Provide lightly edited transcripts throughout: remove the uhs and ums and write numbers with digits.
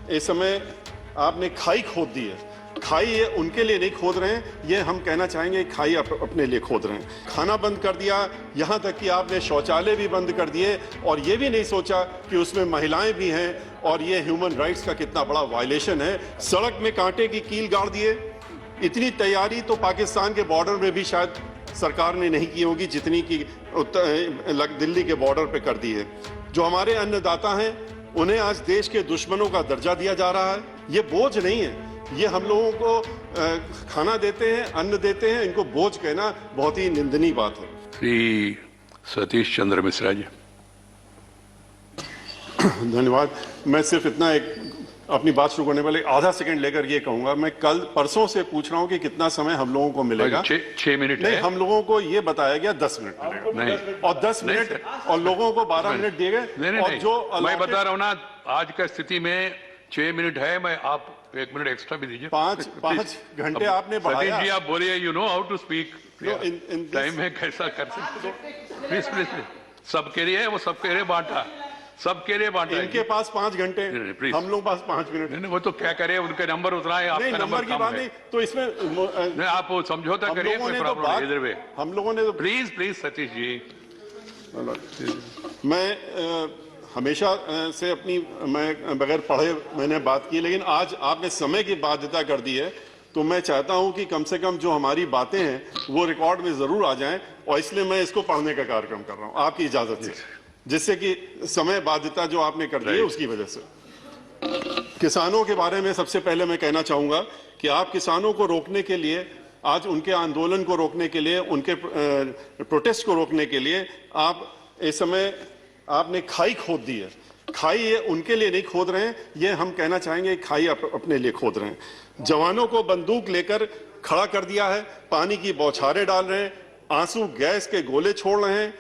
इस समय आपने खाई खोद दी है। खाई ये उनके लिए नहीं खोद रहे हैं, ये हम कहना चाहेंगे खाई अपने लिए खोद रहे हैं। खाना बंद कर दिया, यहाँ तक कि आपने शौचालय भी बंद कर दिए और ये भी नहीं सोचा कि उसमें महिलाएं भी हैं और ये ह्यूमन राइट्स का कितना बड़ा वायलेशन है। सड़क में कांटे की कील गाड़ दिए। इतनी तैयारी तो पाकिस्तान के बॉर्डर में भी शायद सरकार ने नहीं की होगी जितनी की दिल्ली के बॉर्डर पे कर दी है। जो हमारे अन्नदाता हैं उन्हें आज देश के दुश्मनों का दर्जा दिया जा रहा है। ये बोझ नहीं है, ये हम लोगों को खाना देते हैं, अन्न देते हैं, इनको बोझ कहना बहुत ही निंदनीय बात है। श्री सतीश चंद्र मिश्रा जी। धन्यवाद। मैं सिर्फ इतना एक अपनी बात शुरू करने वाले आधा सेकंड लेकर ये कहूंगा, मैं कल परसों से पूछ रहा हूं कि कितना समय हम लोगों को मिलेगा। 6 मिनट नहीं, हम लोगों को ये बताया गया 10 मिनट मिलेगा और 10 मिनट और लोगों को 12 मिनट दिए गए। और जो मैं बता रहा हूं ना, आज की स्थिति में 6 मिनट है। मैं आप 1 मिनट एक्स्ट्रा भी दीजिए। 5 घंटे आपने बढ़ाया। सतीश जी आप बोलिए, you know how to speak. Time है, कैसा कर सकते। Please please please. सबके लिए है, वो सबके लिए बांटा, सबके लिए बांटा। इनके पास 5 घंटे, हम लोग पास 5 मिनट। नहीं, वो तो क्या करे, उनके नंबर उतना है, आपका नंबर की बात नहीं। तो इसमें नहीं, आप समझौता करिए, कोई प्रॉब्लम नहीं। इधर में हम लोगों ने तो प्लीज प्लीज सतीश जी। मैं हमेशा से अपनी मैं बगैर पढ़े मैंने बात की, लेकिन आज आपने समय की बाध्यता कर दी है, तो मैं चाहता हूं कि कम से कम जो हमारी बातें हैं वो रिकॉर्ड में जरूर आ जाएं, और इसलिए मैं इसको पढ़ने का कार्यक्रम कर रहा हूं आपकी इजाजत से, जिससे कि समय बाध्यता जो आपने कर दी है उसकी वजह से। किसानों के बारे में सबसे पहले मैं कहना चाहूंगा कि आप किसानों को रोकने के लिए, आज उनके आंदोलन को रोकने के लिए, उनके प्रोटेस्ट को रोकने के लिए आप इस समय आपने खाई खोद दी है। खाई ये उनके लिए नहीं खोद रहे हैं, ये हम कहना चाहेंगे खाई अपने लिए खोद रहे हैं। जवानों को बंदूक लेकर खड़ा कर दिया है, पानी की बौछारें डाल रहे हैं, आंसू गैस के गोले छोड़ रहे हैं,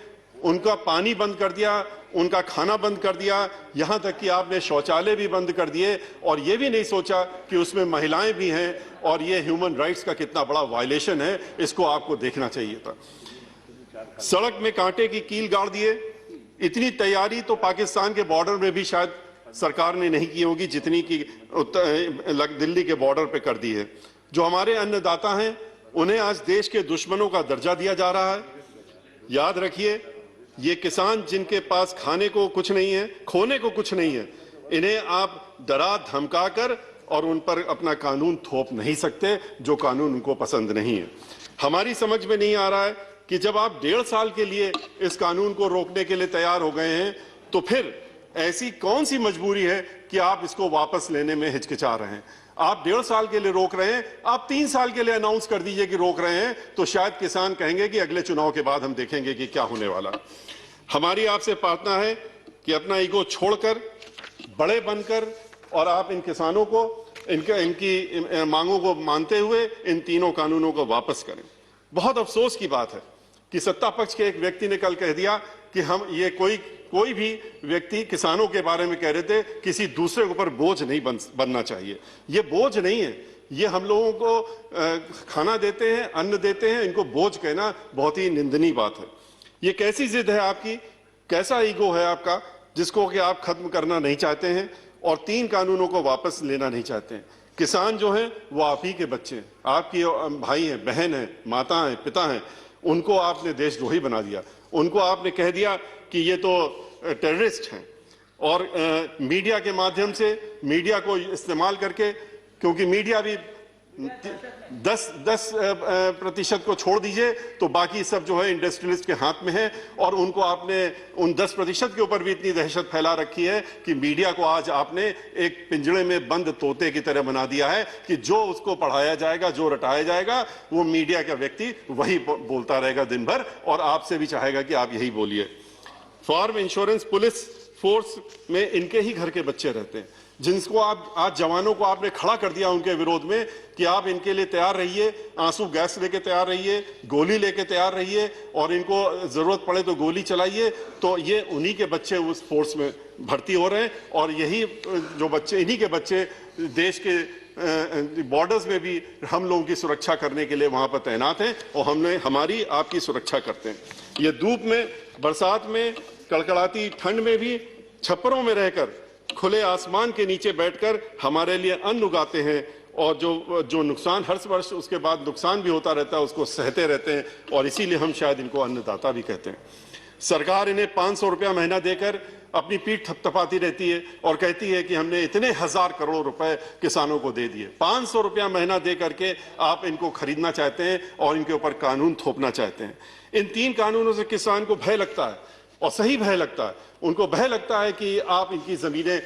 उनका पानी बंद कर दिया, उनका खाना बंद कर दिया, यहां तक कि आपने शौचालय भी बंद कर दिए और ये भी नहीं सोचा कि उसमें महिलाएं भी हैं और ये ह्यूमन राइट्स का कितना बड़ा वायलेशन है, इसको आपको देखना चाहिए था। सड़क में कांटे की कील गाड़ दिए। इतनी तैयारी तो पाकिस्तान के बॉर्डर में भी शायद सरकार ने नहीं की होगी जितनी की दिल्ली के बॉर्डर पे कर दी है। जो हमारे अन्नदाता हैं उन्हें आज देश के दुश्मनों का दर्जा दिया जा रहा है। याद रखिए, ये किसान जिनके पास खाने को कुछ नहीं है, खोने को कुछ नहीं है, इन्हें आप डरा धमका कर और उन पर अपना कानून थोप नहीं सकते, जो कानून उनको पसंद नहीं है। हमारी समझ में नहीं आ रहा है कि जब आप 1.5 साल के लिए इस कानून को रोकने के लिए तैयार हो गए हैं, तो फिर ऐसी कौन सी मजबूरी है कि आप इसको वापस लेने में हिचकिचा रहे हैं। आप 1.5 साल के लिए रोक रहे हैं, आप 3 साल के लिए अनाउंस कर दीजिए कि रोक रहे हैं, तो शायद किसान कहेंगे कि अगले चुनाव के बाद हम देखेंगे कि क्या होने वाला। हमारी आपसे प्रार्थना है कि अपना ईगो छोड़कर, बड़े बनकर, और आप इन किसानों को इनकी मांगों को मानते हुए इन तीनों कानूनों को वापस करें। बहुत अफसोस की बात है कि सत्ता पक्ष के एक व्यक्ति ने कल कह दिया कि हम ये कोई भी व्यक्ति किसानों के बारे में कह रहे थे किसी दूसरे के ऊपर बोझ नहीं बनना चाहिए। ये बोझ नहीं है, ये हम लोगों को खाना देते हैं, अन्न देते हैं, इनको बोझ कहना बहुत ही निंदनीय बात है। ये कैसी जिद है आपकी, कैसा ईगो है आपका, जिसको कि आप खत्म करना नहीं चाहते हैं और 3 कानूनों को वापस लेना नहीं चाहते हैं। किसान जो हैं वो आप ही के बच्चे हैं, आपकी भाई हैं, बहन हैं, माता हैं, पिता हैं, उनको आपने देशद्रोही बना दिया। उनको आपने कह दिया कि ये तो टेररिस्ट हैं, और मीडिया के माध्यम से, मीडिया को इस्तेमाल करके, क्योंकि मीडिया भी 10% को छोड़ दीजिए तो बाकी सब जो है इंडस्ट्रियलिस्ट के हाथ में है, और उनको आपने उन 10% के ऊपर भी इतनी दहशत फैला रखी है कि मीडिया को आज आपने एक पिंजड़े में बंद तोते की तरह बना दिया है कि जो उसको पढ़ाया जाएगा, जो रटाया जाएगा, वो मीडिया का व्यक्ति वही बोलता रहेगा दिन भर, और आपसे भी चाहेगा कि आप यही बोलिए। फार्म इंश्योरेंस पुलिस फोर्स में इनके ही घर के बच्चे रहते हैं, जिनको आप आज जवानों को आपने खड़ा कर दिया उनके विरोध में कि आप इनके लिए तैयार रहिए, आंसू गैस लेके तैयार रहिए, गोली लेके तैयार रहिए, और इनको जरूरत पड़े तो गोली चलाइए। तो ये उन्हीं के बच्चे उस फोर्स में भर्ती हो रहे हैं, और यही जो बच्चे, इन्हीं के बच्चे देश के बॉर्डर्स में भी हम लोगों की सुरक्षा करने के लिए वहां पर तैनात हैं, और हमारी आपकी सुरक्षा करते हैं। ये धूप में, बरसात में, कड़कड़ाती ठंड में भी छप्परों में रहकर खुले आसमान के नीचे बैठकर हमारे लिए अन्न उगाते हैं और जो नुकसान हर वर्ष उसके बाद नुकसान भी होता रहता है उसको सहते रहते हैं, और इसीलिए हम शायद इनको अन्नदाता भी कहते हैं। सरकार इन्हें 500 रुपया महीना देकर अपनी पीठ थपथपाती रहती है और कहती है कि हमने इतने हजार करोड़ रुपए किसानों को दे दिए। 500 रुपया महीना दे करके आप इनको खरीदना चाहते हैं और इनके ऊपर कानून थोपना चाहते हैं। इन 3 कानूनों से किसान को भय लगता है, और सही भय लगता है। उनको भय लगता है कि आप इनकी जमीनें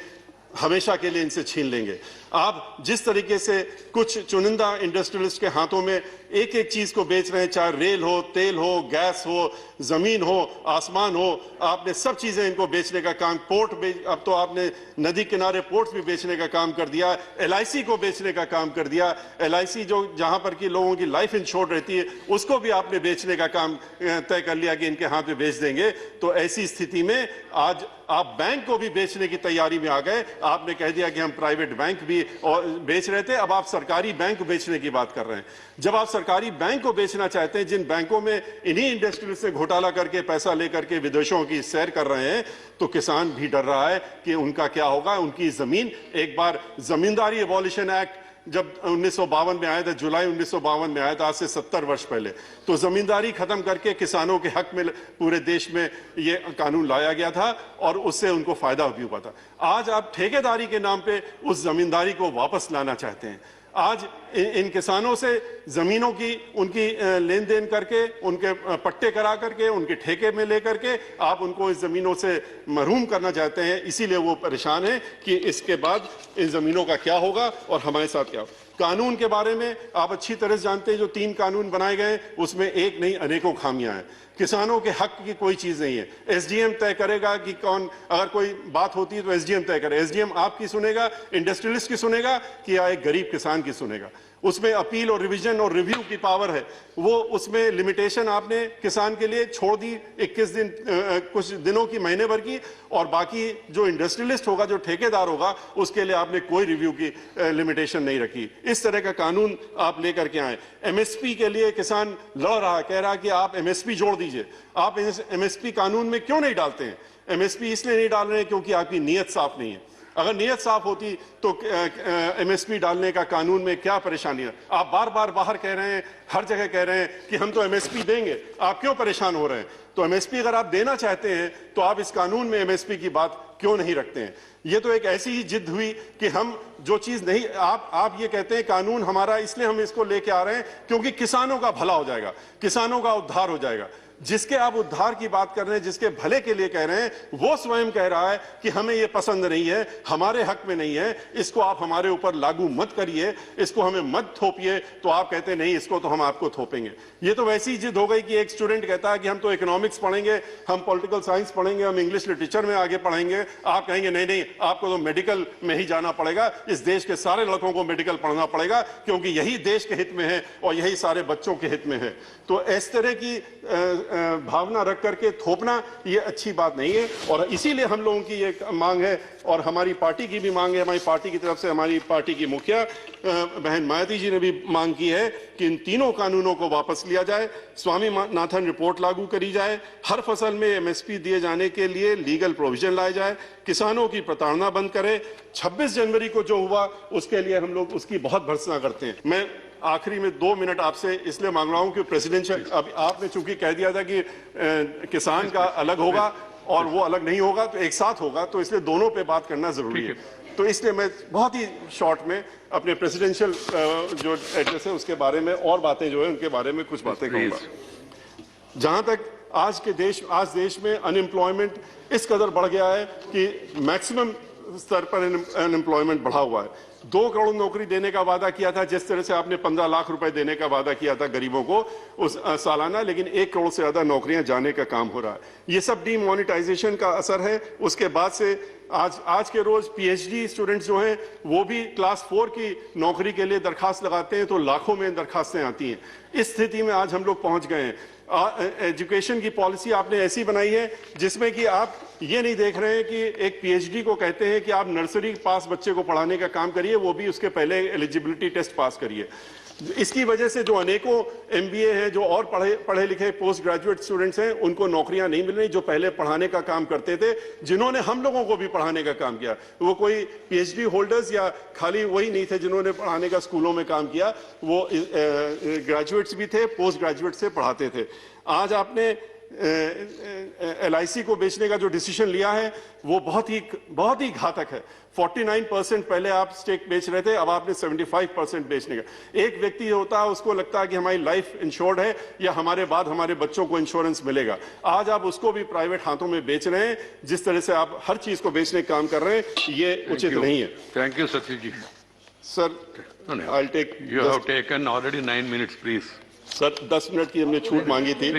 हमेशा के लिए इनसे छीन लेंगे। आप जिस तरीके से कुछ चुनिंदा इंडस्ट्रियलिस्ट के हाथों में एक एक चीज को बेच रहे हैं, चाहे रेल हो, तेल हो, गैस हो, जमीन हो, आसमान हो, आपने सब चीजें इनको बेचने का काम, अब तो आपने नदी किनारे पोर्ट्स भी बेचने का काम कर दिया, LIC को बेचने का काम कर दिया। LIC जो जहां पर कि लोगों की लाइफ इंश्योर्ड रहती है उसको भी आपने बेचने का काम तय कर लिया कि इनके हाथ में बेच देंगे। तो ऐसी स्थिति में आज आप बैंक को भी बेचने की तैयारी में आ गए। आपने कह दिया कि हम प्राइवेट बैंक भी और बेच रहे थे, अब आप सरकारी बैंक बेचने की बात कर रहे हैं। जब आप सरकारी बैंक को बेचना चाहते हैं, जिन बैंकों में इन्हीं इंडस्ट्री से घोटाला करके पैसा लेकर के विदेशों की सैर कर रहे हैं, तो किसान भी डर रहा है कि उनका क्या होगा। उनकी जमीन, एक बार जमींदारी एबॉलिशन एक्ट जब 1952 में आया था, जुलाई 1952 में आया था, आज से 70 वर्ष पहले, तो जमींदारी खत्म करके किसानों के हक में पूरे देश में ये कानून लाया गया था और उससे उनको फायदा भी हुआ था। आज आप ठेकेदारी के नाम पे उस जमींदारी को वापस लाना चाहते हैं। आज इन किसानों से जमीनों की उनकी लेन देन करके, उनके पट्टे करा करके, उनके ठेके में लेकर के आप उनको इस जमीनों से महरूम करना चाहते हैं। इसीलिए वो परेशान है कि इसके बाद इन जमीनों का क्या होगा और हमारे साथ क्या होगा। कानून के बारे में आप अच्छी तरह से जानते हैं, जो 3 कानून बनाए गए उसमें एक नहीं अनेकों खामियां हैं। किसानों के हक की कोई चीज नहीं है। SDM तय करेगा कि कौन, अगर कोई बात होती है तो SDM तय करे। SDM आपकी सुनेगा, इंडस्ट्रियलिस्ट की सुनेगा कि या एक गरीब किसान की सुनेगा। उसमें अपील और रिवीजन और रिव्यू की पावर है। वो उसमें लिमिटेशन आपने किसान के लिए छोड़ दी 21 दिन, कुछ दिनों की, महीने भर की, और बाकी जो इंडस्ट्रियलिस्ट होगा, जो ठेकेदार होगा, उसके लिए आपने कोई रिव्यू की लिमिटेशन नहीं रखी। इस तरह का कानून आप लेकर के आए। MSP के लिए किसान लड़ रहा है, कह रहा है कि आप MSP जोड़ दीजिए। आप MSP कानून में क्यों नहीं डालते हैं? MSP इसलिए नहीं डाल रहे हैं क्योंकि आपकी नीयत साफ नहीं है। अगर नीयत साफ होती तो MSP डालने का कानून में क्या परेशानी है? आप बार बार बाहर कह रहे हैं, हर जगह कह रहे हैं कि हम तो MSP देंगे, आप क्यों परेशान हो रहे हैं? तो MSP अगर आप देना चाहते हैं तो आप इस कानून में MSP की बात क्यों नहीं रखते हैं? ये तो एक ऐसी ही जिद हुई कि हम जो चीज नहीं, आप ये कहते हैं कानून हमारा, इसलिए हम इसको लेके आ रहे हैं क्योंकि किसानों का भला हो जाएगा, किसानों का उद्धार हो जाएगा। जिसके आप उद्धार की बात कर रहे हैं, जिसके भले के लिए कह रहे हैं, वो स्वयं कह रहा है कि हमें ये पसंद नहीं है, हमारे हक में नहीं है, इसको आप हमारे ऊपर लागू मत करिए, इसको हमें मत थोपिए। तो आप कहते हैं नहीं, इसको तो हम आपको थोपेंगे। ये तो वैसी जिद हो गई कि एक स्टूडेंट कहता है कि हम तो इकोनॉमिक्स पढ़ेंगे, हम पॉलिटिकल साइंस पढ़ेंगे, हम इंग्लिश लिटरेचर में आगे पढ़ेंगे। आप कहेंगे नहीं नहीं, आपको तो मेडिकल में ही जाना पड़ेगा, इस देश के सारे लड़कों को मेडिकल पढ़ना पड़ेगा क्योंकि यही देश के हित में है और यही सारे बच्चों के हित में है। तो इस तरह की भावना रख करके थोपना ये अच्छी बात नहीं है। और इसीलिए हम लोगों की ये मांग है और हमारी पार्टी की भी मांग है, हमारी पार्टी की तरफ से हमारी पार्टी की मुखिया बहन मायावती जी ने भी मांग की है कि इन तीनों कानूनों को वापस लिया जाए, स्वामीनाथन रिपोर्ट लागू करी जाए, हर फसल में MSP दिए जाने के लिए लीगल प्रोविजन लाए जाए, किसानों की प्रताड़ना बंद करें। 26 जनवरी को जो हुआ उसके लिए हम लोग उसकी बहुत भर्त्सना करते हैं। मैं आखिरी में 2 मिनट आपसे इसलिए मांग रहा हूं कि प्रेसिडेंशियल, अब आपने चूंकि कह दिया था कि किसान का अलग होगा और वो अलग नहीं होगा, तो एक साथ होगा, तो इसलिए दोनों पे बात करना जरूरी है। तो इसलिए मैं बहुत ही शॉर्ट में अपने प्रेसिडेंशियल जो एड्रेस है उसके बारे में और बातें जो है उनके बारे में कुछ बातें कहूंगा। जहां तक आज देश में अनएम्प्लॉयमेंट इस कदर बढ़ गया है कि मैक्सिमम स्तर पर अनएम्प्लॉयमेंट बढ़ा हुआ है। 2 करोड़ नौकरी देने का वादा किया था, जिस तरह से आपने 15 लाख रुपए देने का वादा किया था गरीबों को उस सालाना, लेकिन 1 करोड़ से ज्यादा नौकरियां जाने का काम हो रहा है। ये सब डीमोनेटाइजेशन का असर है। उसके बाद से आज के रोज PhD स्टूडेंट्स जो हैं वो भी क्लास 4 की नौकरी के लिए दरखास्त लगाते हैं तो लाखों में दरखास्तें आती हैं। इस स्थिति में आज हम लोग पहुंच गए हैं। एजुकेशन की पॉलिसी आपने ऐसी बनाई है जिसमें कि आप ये नहीं देख रहे हैं कि एक PhD को कहते हैं कि आप नर्सरी पास बच्चे को पढ़ाने का काम करिए, वो भी उसके पहले एलिजिबिलिटी टेस्ट पास करिए। इसकी वजह से जो अनेकों MBA हैं, जो और पढ़े लिखे पोस्ट ग्रेजुएट स्टूडेंट्स हैं, उनको नौकरियां नहीं मिल रही, जो पहले पढ़ाने का काम करते थे, जिन्होंने हम लोगों को भी पढ़ाने का काम किया। वो कोई PhD होल्डर्स या खाली वही नहीं थे जिन्होंने पढ़ाने का स्कूलों में काम किया, वो ग्रेजुएट्स भी थे, पोस्ट ग्रेजुएट से पढ़ाते थे। आज आपने LIC को बेचने का जो डिसीजन लिया है वो बहुत ही घातक है। 49% पहले आप स्टेक बेच रहे थे, अब आपने 75% बेचने का। एक व्यक्ति होता है, उसको लगता है कि हमारी लाइफ इंश्योर्ड है या हमारे बाद हमारे बच्चों को इंश्योरेंस मिलेगा। आज आप उसको भी प्राइवेट हाथों में बेच रहे हैं। जिस तरह से आप हर चीज को बेचने का काम कर रहे हैं, ये उचित नहीं है। Thank you Satish ji. Sir, I'll take You have taken already 9 minutes, please. Sir 10 minute की हमने छूट मांगी थी,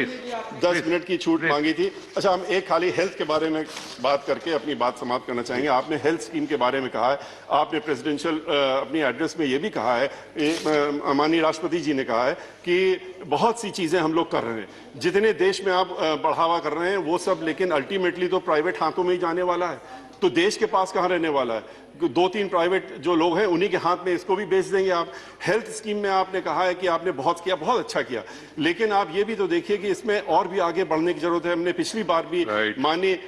10 मिनट की छूट मांगी थी। अच्छा, हम एक खाली हेल्थ के बारे में बात करके अपनी बात समाप्त करना चाहेंगे। आपने हेल्थ स्कीम के बारे में कहा है, आपने प्रेसिडेंशियल अपनी एड्रेस में ये भी कहा है, माननीय राष्ट्रपति जी ने कहा है कि बहुत सी चीजें हम लोग कर रहे हैं, जितने देश में आप बढ़ावा कर रहे हैं वो सब, लेकिन अल्टीमेटली तो प्राइवेट हाथों में ही जाने वाला है। तो देश के पास कहाँ रहने वाला है? 2-3 प्राइवेट जो लोग हैं उन्हीं के हाथ में इसको भी बेच देंगे आप। हेल्थ स्कीम में आपने कहा है कि आपने बहुत किया, बहुत अच्छा किया, लेकिन आप ये भी तो देखिए कि इसमें और भी आगे बढ़ने की जरूरत है। हमने पिछली बार भी माननीय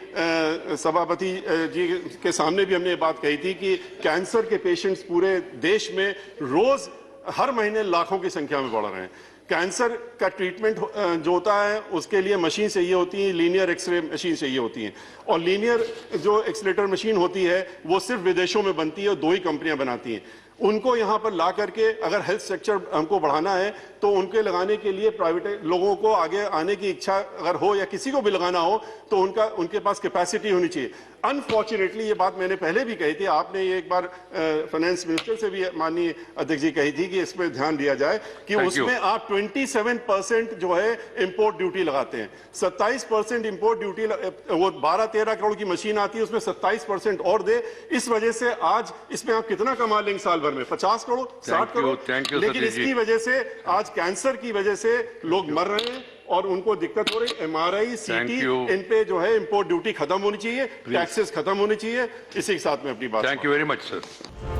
सभापति जी के सामने भी हमने ये बात कही थी कि कैंसर के पेशेंट्स पूरे देश में रोज हर महीने लाखों की संख्या में बढ़ रहे हैं। कैंसर का ट्रीटमेंट जो होता है उसके लिए मशीन चाहिए होती है, लीनियर एक्सरे मशीन चाहिए होती है, और लीनियर जो एक्सलेटर मशीन होती है वो सिर्फ विदेशों में बनती है और 2 ही कंपनियां बनाती हैं। उनको यहाँ पर ला करके अगर हेल्थ सेक्टर हमको बढ़ाना है तो उनके लगाने के लिए प्राइवेट लोगों को आगे आने की इच्छा अगर हो या किसी को भी लगाना हो तो उनके पास कैपेसिटी होनी चाहिए। अनफॉर्चुनेटली ये बात मैंने पहले भी कही थी, आपने ये एक बार फाइनेंस मिनिस्टर से भी माननीय अध्यक्ष जी कही थी कि इसमें ध्यान दिया जाए कि उसमें आप 27% जो है इंपोर्ट ड्यूटी लगाते हैं। 27% इंपोर्ट ड्यूटी, वो 12-13 करोड़ की मशीन आती है, उसमें 27% और दे। इस वजह से आज इसमें आप कितना कमा लेंगे साल भर में? 50 करोड़, 60 करोड़। लेकिन इसकी वजह से आज कैंसर की वजह से लोग मर रहे हैं और उनको दिक्कत हो रही। MRI, CT, इन पे जो है इंपोर्ट ड्यूटी खत्म होनी चाहिए, टैक्सेस खत्म होनी चाहिए। इसी के साथ में अपनी बात। Thank you very much sir.